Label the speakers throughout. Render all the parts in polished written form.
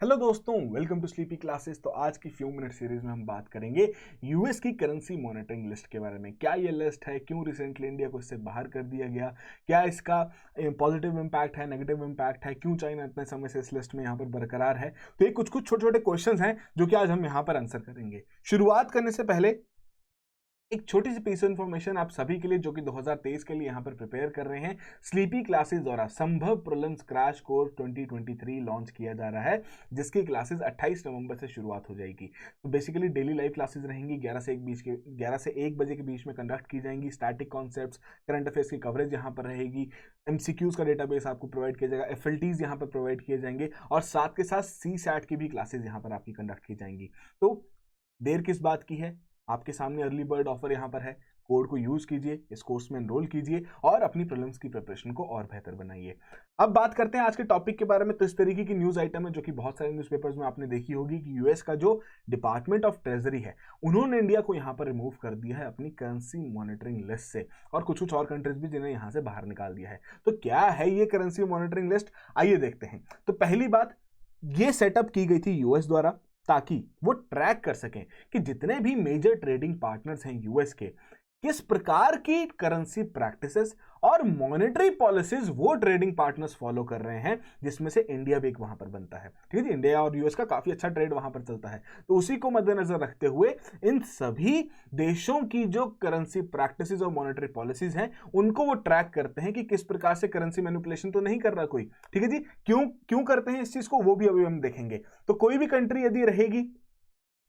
Speaker 1: Hello दोस्तों, welcome to sleepy classes. तो आज की फ्यू मिनट सीरीज में हम बात करेंगे यूएस की करेंसी मॉनिटरिंग लिस्ट के बारे में। क्या ये लिस्ट है, क्यों रिसेंटली इंडिया को इससे बाहर कर दिया गया, क्या इसका पॉजिटिव इम्पैक्ट है, नेगेटिव इम्पैक्ट है, क्यों चाइना इतने समय से इस लिस्ट में यहाँ पर बरकरार है। तो ये कुछ कुछ छोटे छोटे क्वेश्चन हैं जो कि आज हम यहाँ पर आंसर करेंगे। शुरुआत करने से पहले एक छोटी सी पीस ऑफ इन्फॉर्मेशन आप सभी के लिए जो कि 2023 के लिए यहाँ पर प्रिपेयर कर रहे हैं। स्लीपी क्लासेस द्वारा संभव प्रीलिम्स क्रैश कोर्स 2023 लॉन्च किया जा रहा है, जिसकी क्लासेस 28 नवंबर से शुरुआत हो जाएगी। तो बेसिकली डेली लाइव क्लासेस रहेंगी, 11 से 1 बजे के बीच में कंडक्ट की जाएंगी। स्टैटिक कॉन्सेप्ट्स, करंट अफेयर्स की कवरेज यहाँ पर रहेगी, एमसीक्यूज का डेटाबेस आपको प्रोवाइड किया जाएगा, एफएलटीज यहाँ पर प्रोवाइड किए जाएंगे और साथ के साथ सी सैट की भी क्लासेस यहाँ पर आपकी कंडक्ट की जाएंगी। तो देर किस बात की है, आपके सामने अर्ली बर्ड ऑफर यहाँ पर है। कोड को यूज कीजिए, इस कोर्स में एनरोल कीजिए और अपनी प्रीलिम्स की प्रिपरेशन को और बेहतर बनाइए। अब बात करते हैं आज के टॉपिक के बारे में। तो इस तरीके की न्यूज आइटम है जो कि बहुत सारे न्यूज़पेपर्स में आपने देखी होगी कि यूएस का जो डिपार्टमेंट ऑफ ट्रेजरी है, उन्होंने इंडिया को यहाँ पर रिमूव कर दिया है अपनी करेंसी मॉनिटरिंग लिस्ट से, और कुछ कुछ और कंट्रीज भी जिन्हें यहाँ से बाहर निकाल दिया है। तो क्या है ये करेंसी मॉनिटरिंग लिस्ट, आइए देखते हैं। तो पहली बात, ये सेटअप की गई थी यूएस द्वारा ताकि वो ट्रैक कर सकें कि जितने भी मेजर ट्रेडिंग पार्टनर्स हैं यूएस के, किस प्रकार की करेंसी प्रैक्टिसेस और मॉनेटरी पॉलिसीज वो ट्रेडिंग पार्टनर्स फॉलो कर रहे हैं, जिसमें से इंडिया भी एक वहां पर बनता है। ठीक है जी, इंडिया और यूएस का काफी अच्छा ट्रेड वहां पर चलता है। तो उसी को मद्देनजर रखते हुए इन सभी देशों की जो करेंसी प्रैक्टिसेस और मॉनेटरी पॉलिसीज हैं, उनको वो ट्रैक करते हैं कि किस प्रकार से करेंसी मैनिपुलेशन तो नहीं कर रहा कोई। ठीक है जी, क्यों क्यों करते हैं इस चीज को, वो भी अभी हम देखेंगे। तो कोई भी कंट्री यदि रहेगी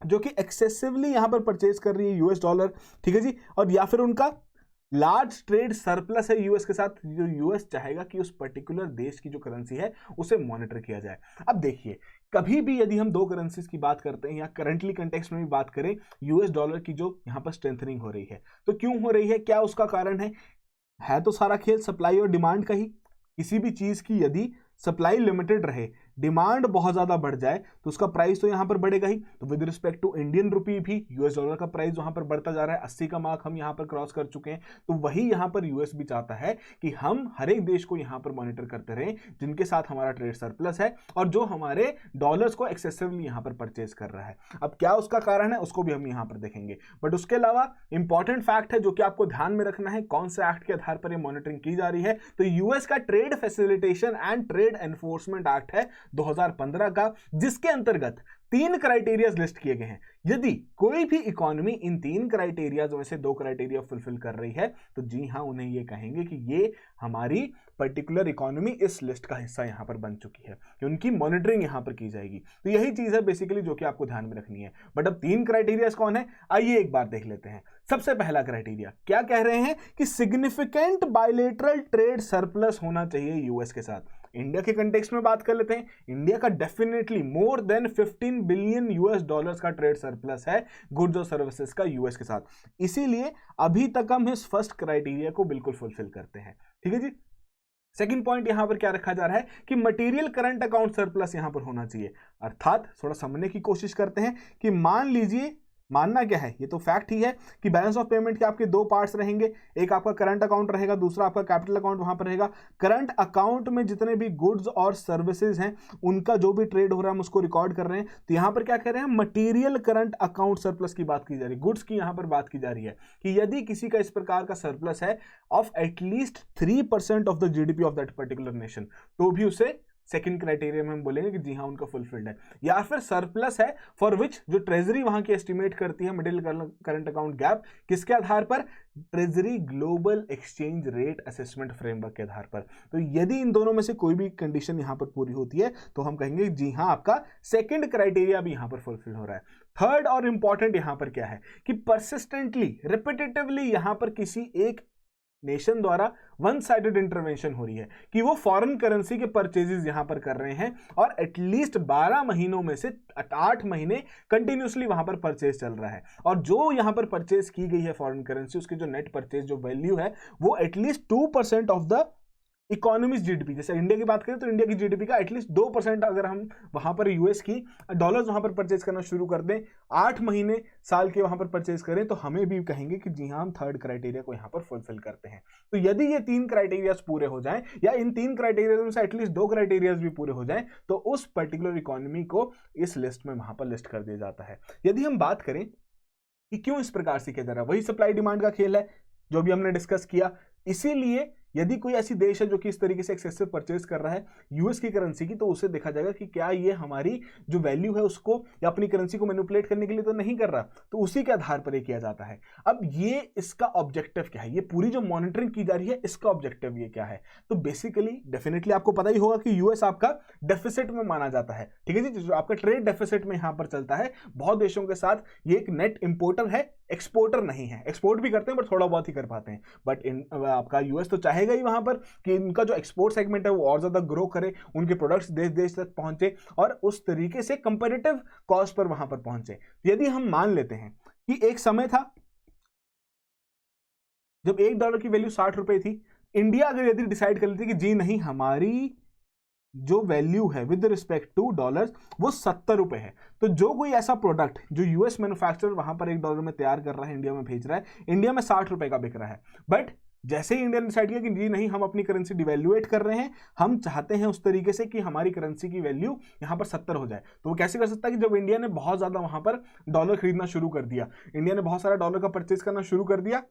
Speaker 1: जो कि एक्सेसिवली यहां पर परचेज कर रही है यूएस डॉलर, ठीक है जी, और या फिर उनका लार्ज ट्रेड सरप्लस है यूएस के साथ, जो यूएस चाहेगा कि उस पर्टिकुलर देश की जो करेंसी है उसे मॉनिटर किया जाए। अब देखिए, कभी भी यदि हम दो करेंसीज की बात करते हैं या करंटली कंटेक्स्ट में भी बात करें, यूएस डॉलर की जो यहां पर स्ट्रेंथनिंग हो रही है, तो क्यों हो रही है, क्या उसका कारण है तो सारा खेल सप्लाई और डिमांड का ही। किसी भी चीज की यदि सप्लाई लिमिटेड रहे, डिमांड बहुत ज्यादा बढ़ जाए, तो उसका प्राइस तो यहां पर बढ़ेगा ही। तो with respect to Indian rupee भी यूएस डॉलर का प्राइस वहां पर बढ़ता जा रहा है। 80 का मार्क हम यहां पर क्रॉस कर चुके हैं। तो वही यहां पर यूएस भी चाहता है कि हम हर एक देश को यहां पर मॉनिटर करते रहें जिनके साथ हमारा ट्रेड सरप्लस है और जो हमारे डॉलर्स को एक्सेसिवली यहां पर परचेज कर रहा है। अब क्या उसका कारण है, उसको भी हम यहां पर देखेंगे। बट उसके अलावा इंपॉर्टेंट फैक्ट है जो कि आपको ध्यान में रखना है, कौन से एक्ट के आधार पर यह मॉनिटरिंग की जा रही है। तो यूएस का trade facilitation and trade enforcement act है 2015 का, जिसके अंतर्गत 3 क्राइटेरियाज लिस्ट किए गए हैं। यदि कोई भी इकोनॉमी इन 3 क्राइटेरियाज में से 2 क्राइटेरिया फुलफिल कर रही है, तो जी हां, उन्हें ये कहेंगे कि ये हमारी पर्टिकुलर इकोनॉमी इस लिस्ट का हिस्सा यहां पर बन चुकी है, कि उनकी मॉनिटरिंग यहां पर की जाएगी। तो यही चीज है बेसिकली जो कि आपको ध्यान में रखनी है। बट अब 3 क्राइटेरियाज कौन है, आइए एक बार देख लेते हैं। सबसे पहला क्राइटेरिया क्या कह रहे हैं कि सिग्निफिकेंट बायलेटरल ट्रेड सरप्लस होना चाहिए यूएस के साथ। इंडिया के कंटेक्स्ट में बात कर लेते हैं। इंडिया का definitely more than 15 billion US dollars का ट्रेड सरप्लस है गुड्स और सर्विसेज का यूएस के साथ। इसीलिए अभी तक हम इस फर्स्ट क्राइटेरिया को बिल्कुल फुलफिल करते हैं। ठीक है जी। सेकंड पॉइंट यहां पर क्या रखा जा रहा है कि मटेरियल करंट अकाउंट सरप्लस यहां पर होना चाहिए। अर्थात थोड़ा समझने की कोशिश करते हैं कि मान लीजिए, मानना क्या है, ये तो फैक्ट ही है कि बैलेंस ऑफ पेमेंट के आपके 2 पार्ट्स रहेंगे। एक आपका करंट अकाउंट रहेगा, दूसरा आपका कैपिटल अकाउंट वहां पर रहेगा। करंट अकाउंट में जितने भी गुड्स और सर्विसेज हैं, उनका जो भी ट्रेड हो रहा है हम उसको रिकॉर्ड कर रहे हैं। तो यहां पर क्या कह रहे हैं, मटेरियल करंट अकाउंट सरप्लस की बात की जा रही है, गुड्स की यहां पर बात की जा रही है कि यदि किसी का इस प्रकार का सरप्लस है of at least 3% of the GDP of that particular nation, तो भी उसे सेकंड क्राइटेरिया में हम बोलेंगे कि जी हां उनका फुलफिल्ड है। या फिर सरप्लस है फॉर विच जो ट्रेजरी वहां की एस्टिमेट करती है मिडिल करंट अकाउंट गैप, किसके आधार पर, treasury global exchange rate assessment framework के आधार पर। तो यदि इन दोनों में से कोई भी कंडीशन यहां पर पूरी होती है तो हम कहेंगे जी हां आपका सेकंड क्राइटेरिया भी यहां पर फुलफिल हो रहा है। थर्ड और इंपॉर्टेंट यहां पर क्या है कि परसिस्टेंटली रिपीटेटिवली यहां पर किसी एक नेशन द्वारा वन साइडेड इंटरवेंशन हो रही है कि वो फॉरेन करेंसी के परचेजेस यहां पर कर रहे हैं और एटलीस्ट 12 महीनों में से 8 महीने कंटिन्यूसली वहां पर परचेज चल रहा है, और जो यहां पर परचेज की गई है फॉरेन करेंसी, उसकी जो नेट परचेज जो वैल्यू है वो at least 2% of the economies GDP, जैसे इंडिया की बात करें तो इंडिया की जीडीपी का एटलीस्ट 2% अगर हम वहां पर यूएस की डॉलर्स वहां पर परचेज करना शुरू कर दें, 8 महीने साल के वहां पर परचेज करें, तो हमें भी कहेंगे कि जी हाँ हम थर्ड क्राइटेरिया को यहाँ पर फुलफिल करते हैं। तो यदि ये 3 क्राइटेरियाज पूरे हो जाएं, या इन 3 क्राइटेरियाज में से एटलीस्ट 2 क्राइटेरियाज भी पूरे हो जाएं, तो उस पर्टिकुलर इकोनॉमी को इस लिस्ट में वहां पर लिस्ट कर दिया जाता है। यदि हम बात करें कि क्यों इस प्रकार से किया जा रहा है, वही सप्लाई डिमांड का खेल है जो भी हमने डिस्कस किया। इसीलिए यदि कोई ऐसी देश है जो कि इस तरीके से एक्सेसिव परचेज कर रहा है यूएस की करेंसी की, तो उसे देखा जाएगा कि क्या ये हमारी जो वैल्यू है उसको या अपनी करेंसी को मैनिपुलेट करने के लिए तो नहीं कर रहा, तो उसी के आधार पर ये किया जाता है। अब ये इसका ऑब्जेक्टिव क्या है, ये पूरी जो मॉनिटरिंग की जा रही है इसका ऑब्जेक्टिव ये क्या है, तो बेसिकली डेफिनेटली आपको पता ही होगा कि यूएस आपका डेफिसिट में माना जाता है, ठीक है जी, जो आपका ट्रेड डेफिसिट में यहां पर चलता है बहुत देशों के साथ। ये एक नेट इंपोर्टर है, एक्सपोर्टर नहीं है। एक्सपोर्ट भी करते हैं बट थोड़ा बहुत ही कर पाते हैं, बट आपका यूएस तो चाहेगा ही वहां पर कि इनका जो एक्सपोर्ट सेगमेंट है वो और ज्यादा ग्रो करे, उनके प्रोडक्ट्स देश देश तक पहुंचे और उस तरीके से कंपैरेटिव कॉस्ट पर वहां पर पहुंचे। यदि हम मान लेते हैं कि एक समय था जब $1 की वैल्यू 60 रुपए थी, इंडिया अगर यदि डिसाइड कर लेती कि जी नहीं, हमारी जो वैल्यू है विद रिस्पेक्ट टू डॉलर्स वो 70 रुपए है, तो जो कोई ऐसा प्रोडक्ट जो यूएस मैन्युफैक्चरर वहां पर $1 में तैयार कर रहा है, इंडिया में भेज रहा है, इंडिया में 60 रुपए का बिक रहा है। बट जैसे ही इंडिया ने डिसाइड किया कि जी नहीं, हम अपनी करेंसी डिवैल्यूएट कर रहे हैं, हम चाहते हैं उस तरीके से कि हमारी करेंसी की वैल्यू यहां पर 70 हो जाए, तो वो कैसे कर सकता है कि जब इंडिया ने बहुत ज्यादा वहां पर डॉलर खरीदना शुरू कर दिया, इंडिया ने बहुत सारा डॉलर का परचेज करना शुरू कर दिया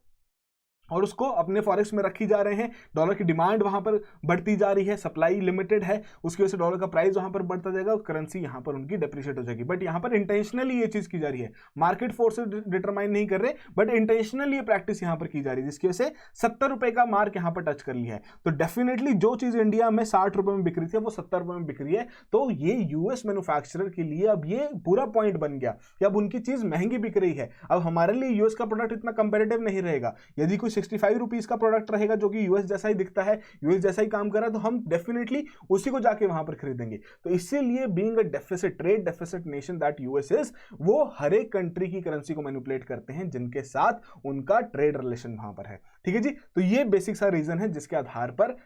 Speaker 1: और उसको अपने फॉरेक्स में रखी जा रहे हैं, डॉलर की डिमांड वहां पर बढ़ती जा रही है, सप्लाई लिमिटेड है, उसकी वजह से डॉलर का प्राइस वहां पर बढ़ता जाएगा और करेंसी यहां पर उनकी डेप्रिशिएट हो जाएगी। बट यहां पर इंटेंशनली ये चीज की जा रही है, मार्केट फोर्सेस डिटरमाइन नहीं कर रहे, बट इंटेंशनली ये प्रैक्टिस यहां पर की जा रही है, जिसकी वजह से 70 रुपए का मार्क यहां पर टच कर लिया है। तो डेफिनेटली जो चीज इंडिया में 60 रुपए में बिक रही थी वो 70 रुपए में बिक रही है, तो ये यूएस मैन्युफैक्चरर के लिए अब ये पूरा पॉइंट बन गया कि अब उनकी चीज महंगी बिक रही है। अब हमारे लिए यूएस का प्रोडक्ट इतना कंपेरेटिव नहीं रहेगा। यदि कोई 65 रुपीज का प्रोडक्ट रहेगा जो कि यूएस जैसा ही दिखता है, यूएस जैसा ही काम कर रहा है, तो हम डेफिनेटली उसी को जाके वहां पर खरीदेंगे। तो इसीलिए being a deficit, trade deficit nation that US is, वो हर एक कंट्री की करेंसी को मैनिपुलेट करते हैं जिनके साथ उनका ट्रेड रिलेशन वहां पर है, ठीक है जी। तो ये बेसिक सा रीजन है जिसके आधार पर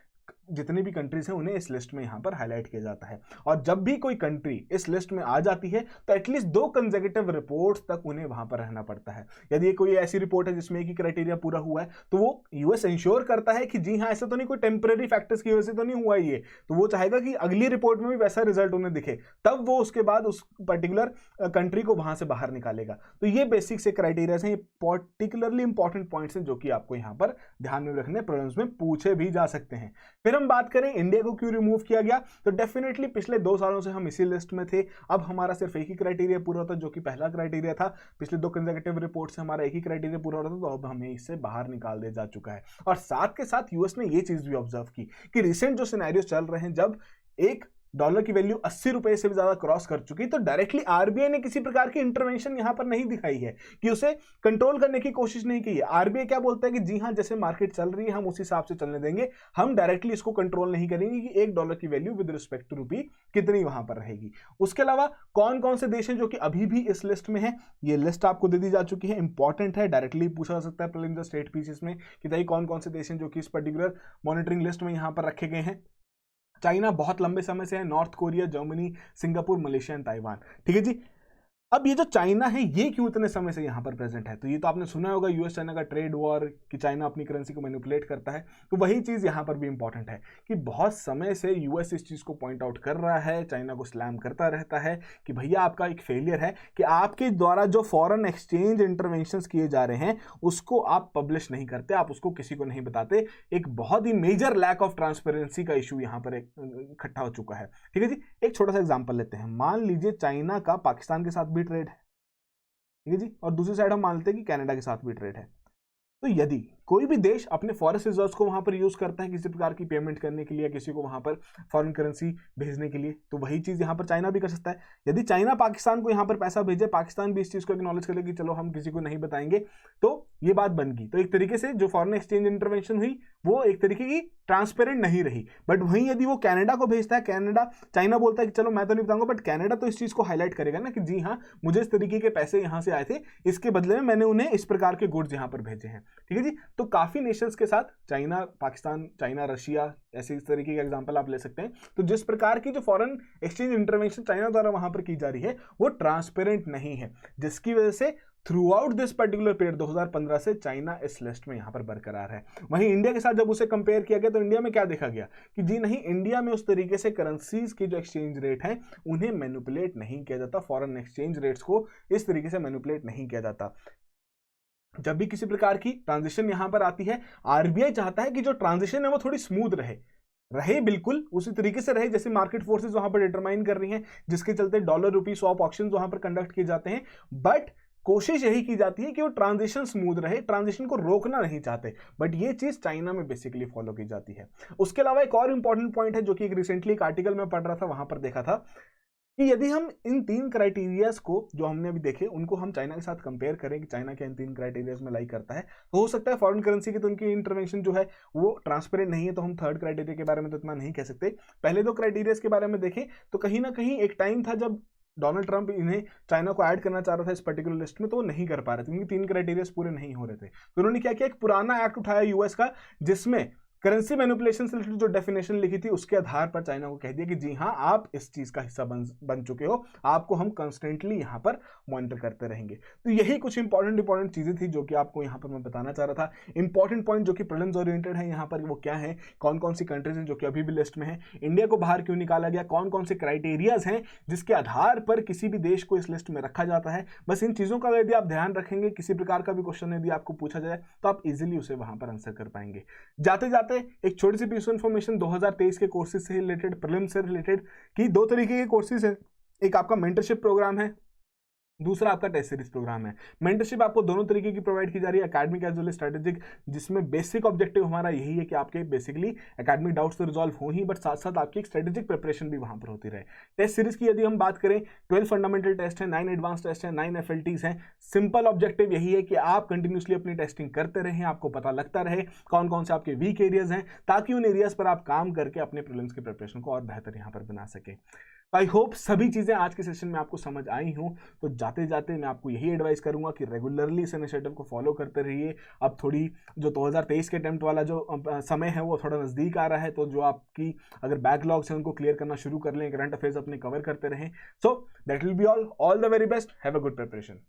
Speaker 1: जितनी भी कंट्रीज हैं उन्हें इस लिस्ट में यहां पर हाईलाइट किया जाता है। और जब भी कोई कंट्री इस लिस्ट में आ जाती है तो एटलीस्ट 2 कंसेक्यूटिव रिपोर्ट्स तक उन्हें वहां पर रहना पड़ता है। यदि कोई ऐसी रिपोर्ट है जिसमें एक ही क्राइटेरिया पूरा हुआ है, तो वो यूएस इंश्योर करता है कि जी हाँ, ऐसा तो नहीं कोई टेम्पररी फैक्टर्स की वजह से तो नहीं हुआ ये, तो वो चाहेगा कि अगली रिपोर्ट में भी वैसा रिजल्ट उन्हें दिखे, तब वो उसके बाद उस पर्टिकुलर कंट्री को वहां से बाहर निकालेगा। तो ये बेसिक से क्राइटेरियाज हैं, ये पर्टिकुलरली इंपॉर्टेंट पॉइंट्स हैं जो कि आपको यहां पर ध्यान में रखने, प्रॉब्लम्स में पूछे भी जा सकते हैं। फिर हम बात करें इंडिया को क्यों रिमूव किया गया, तो डेफिनेटली पिछले 2 सालों से हम इसी लिस्ट में थे। अब हमारा सिर्फ एक ही क्राइटेरिया पूरा होता जो कि पहला क्राइटेरिया था, पिछले 2 कंसेक्यूटिव रिपोर्ट से हमारा एक ही क्राइटेरिया पूरा होता, तो अब हमें इससे बाहर निकाल दिया जा चुका है। और साथ के साथ यूएस ने ये चीज भी ऑब्जर्व की कि रिसेंट जो सिनेरियो चल रहे हैं, जब एक डॉलर की वैल्यू 80 रुपए से भी ज्यादा क्रॉस कर चुकी, तो डायरेक्टली आरबीआई ने किसी प्रकार की इंटरवेंशन यहां पर नहीं दिखाई है, कि उसे कंट्रोल करने की कोशिश नहीं की है। आरबीआई क्या बोलता है कि जी हां, जैसे मार्केट चल रही है हम उस हिसाब से चलने देंगे, हम डायरेक्टली इसको कंट्रोल नहीं करेंगे कि $1 की value with respect two rupee कितनी वहां पर रहेगी। उसके अलावा कौन कौन से देश हैं जो कि अभी भी इस लिस्ट में है, ये लिस्ट आपको दे दी जा चुकी है, इंपॉर्टेंट है, डायरेक्टली पूछा जा सकता है प्रीलिम्स द स्टेट पीसीएस में कि भाई कौन कौन से देश हैं जो कि इस पर्टिकुलर मॉनिटरिंग लिस्ट में यहां पर रखे गए हैं। चाइना बहुत लंबे समय से है, north Korea, Germany, Singapore, Malaysia and Taiwan, ठीक है जी। अब ये जो चाइना है ये क्यों इतने समय से यहां पर प्रेजेंट है, तो ये तो आपने सुना होगा यूएस चाइना का ट्रेड वॉर, कि चाइना अपनी करेंसी को मैनिपुलेट करता है, तो वही चीज यहां पर भी इंपॉर्टेंट है कि बहुत समय से यूएस इस चीज को पॉइंट आउट कर रहा है, चाइना को स्लैम करता रहता है कि भैया आपका एक फेलियर है कि आपके द्वारा जो फॉरेन एक्सचेंज इंटरवेंशंस किए जा रहे हैं उसको आप पब्लिश नहीं करते, आप उसको किसी को नहीं बताते। एक बहुत ही मेजर लैक ऑफ ट्रांसपेरेंसी का इशू यहां पर इकट्ठा हो चुका है, ठीक है जी। एक छोटा सा एग्जांपल लेते हैं, मान लीजिए चाइना का पाकिस्तान के साथ भी ट्रेड है, ठीक है जी, और दूसरी साइड हम मानते हैं कि कनाडा के साथ भी ट्रेड है। तो यदि कोई भी देश अपने फॉरेस्ट रिजर्व्स को वहां पर यूज करता है किसी प्रकार की पेमेंट करने के लिए, किसी को वहां पर फॉरेन करेंसी भेजने के लिए, तो वही चीज यहां पर चाइना भी कर सकता है। यदि चाइना पाकिस्तान को यहां पर पैसा भेजे, पाकिस्तान भी इस चीज को एक्नॉलेज कर ले कि चलो हम किसी को नहीं बताएंगे, तो ये बात बन गई। तो एक तरीके से जो फॉरेन एक्सचेंज इंटरवेंशन हुई वो एक तरीके की ट्रांसपेरेंट नहीं रही। बट वहीं यदि वो कनाडा को भेजता है, कनाडा, चाइना बोलता है कि चलो मैं तो नहीं बताऊंगा, बट कनाडा तो इस चीज को हाईलाइट करेगा ना कि जी हाँ, मुझे इस तरीके के पैसे यहां से आए थे, इसके बदले में मैंने उन्हें इस प्रकार के गुड्स यहां पर भेजे हैं, ठीक है जी। तो काफ़ी नेशंस के साथ, चाइना, पाकिस्तान, चाइना, रशिया, ऐसे इस तरीके के एग्जाम्पल आप ले सकते हैं। तो जिस प्रकार की जो फॉरेन एक्सचेंज इंटरवेंशन चाइना द्वारा वहां पर की जा रही है वो ट्रांसपेरेंट नहीं है, जिसकी वजह से through out this particular period 2015 से चाइना इस लिस्ट में यहां पर बरकरार है। वहीं इंडिया के साथ जब उसे कंपेयर किया गया तो इंडिया में क्या देखा गया कि जी नहीं, इंडिया में उस तरीके से करेंसीज की जो एक्सचेंज रेट है उन्हें मैनिपुलेट नहीं किया जाता, फॉरेन एक्सचेंज रेट्स को इस तरीके से मैनिपुलेट नहीं किया जाता। जब भी किसी प्रकार की ट्रांजिशन यहां पर आती है, आरबीआई चाहता है कि जो ट्रांजिशन है वो थोड़ी स्मूथ रहे बिल्कुल उसी तरीके से रहे जैसे मार्केट फोर्सेस वहां पर डिटरमाइन कर रही हैं, जिसके चलते डॉलर रुपी स्वैप ऑप्शंस वहां पर कंडक्ट किए जाते हैं। बट कोशिश यही की जाती है कि वो ट्रांजिशन स्मूथ रहे, ट्रांजिशन को रोकना नहीं चाहते, बट ये चीज चाइना में बेसिकली फॉलो की जाती है। उसके अलावा एक और इंपॉर्टेंट पॉइंट है जो कि रिसेंटली एक आर्टिकल में पढ़ रहा था, वहां पर देखा था कि यदि हम इन 3 क्राइटेरियाज को जो हमने अभी देखे उनको हम चाइना के साथ कंपेयर करें कि चाइना क्या इन 3 क्राइटेरियाज में लाइक करता है, तो हो सकता है फॉरेन करेंसी की तो उनकी इंटरवेंशन जो है वो ट्रांसपेरेंट नहीं है, तो हम थर्ड क्राइटेरिया के बारे में तो इतना नहीं कह सकते। पहले 2 क्राइटेरियाज के बारे में देखें तो कहीं ना कहीं एक टाइम था जब डोनाल्ड ट्रंप इन्हें चाइना को ऐड करना चाह रहा था इस पर्टिकुलर लिस्ट में, तो वो नहीं कर पा रहे थे क्योंकि 3 क्राइटेरियाज पूरे नहीं हो रहे थे। तो उन्होंने क्या किया, एक पुराना एक्ट उठाया यूएस का, जिसमें करेंसी मैनिपुलेशन से रिलेटेड जो डेफिनेशन लिखी थी उसके आधार पर चाइना को कह दिया कि जी हाँ, आप इस चीज का हिस्सा बन चुके हो, आपको हम कॉन्स्टेंटली यहाँ पर मॉनिटर करते रहेंगे। तो यही कुछ इंपॉर्टेंट चीजें थी जो कि आपको यहाँ पर मैं बताना चाह रहा था। इंपॉर्टेंट पॉइंट जो कि प्रीलिम्स ओरिएंटेड है यहाँ पर वो क्या है, कौन कौन सी कंट्रीज हैं जो कि अभी भी लिस्ट में है, इंडिया को बाहर क्यों निकाला गया, कौन कौन से क्राइटेरियाज हैं जिसके आधार पर किसी भी देश को इस लिस्ट में रखा जाता है। बस इन चीजों का यदि आप ध्यान रखेंगे, किसी प्रकार का भी क्वेश्चन यदि आपको पूछा जाए तो आप इजिली उसे वहां पर आंसर कर पाएंगे। जाते जाते एक छोटी सी पीस इन्फॉर्मेशन 2023 के कोर्सेज से रिलेटेड, प्रीलिम्स से रिलेटेड, कि 2 तरीके के कोर्सेज हैं, एक आपका मेंटरशिप प्रोग्राम है, दूसरा आपका टेस्ट सीरीज प्रोग्राम है। मेंटरशिप आपको दोनों तरीके की प्रोवाइड की जा रही है, academic as well as strategic, जिसमें बेसिक ऑब्जेक्टिव हमारा यही है कि आपके बेसिकली एकेडमिक डाउट्स तो रिजॉल्व हो ही, बट साथ साथ आपकी एक स्ट्रेटेजिक प्रिपरेशन भी वहां पर होती रहे। टेस्ट सीरीज की यदि हम बात करें, 12 फंडामेंटल टेस्ट है, 9 एडवांस टेस्ट है, 9 FLTs हैं। सिंपल ऑब्जेक्टिव यही है कि आप कंटिन्यूसली अपनी टेस्टिंग करते रहें, आपको पता लगता रहे कौन कौन से आपके वीक एरियाज हैं, ताकि उन एरियाज पर आप काम करके अपने प्रीलिम्स की प्रिपरेशन को और बेहतर यहां पर बना सकें। आई होप सभी चीजें आज के सेशन में आपको समझ आई हूं। तो जाते जाते मैं आपको यही एडवाइस करूंगा कि रेगुलरली इस इनिशिएटिव को फॉलो करते रहिए। अब थोड़ी जो 2023 के अटेम्प्ट वाला जो समय है वो थोड़ा नजदीक आ रहा है, तो जो आपकी अगर बैकलॉग्स हैं उनको क्लियर करना शुरू कर लें, करंट अफेयर्स अपने कवर करते रहें। So that will be all the very best, have a good preparation.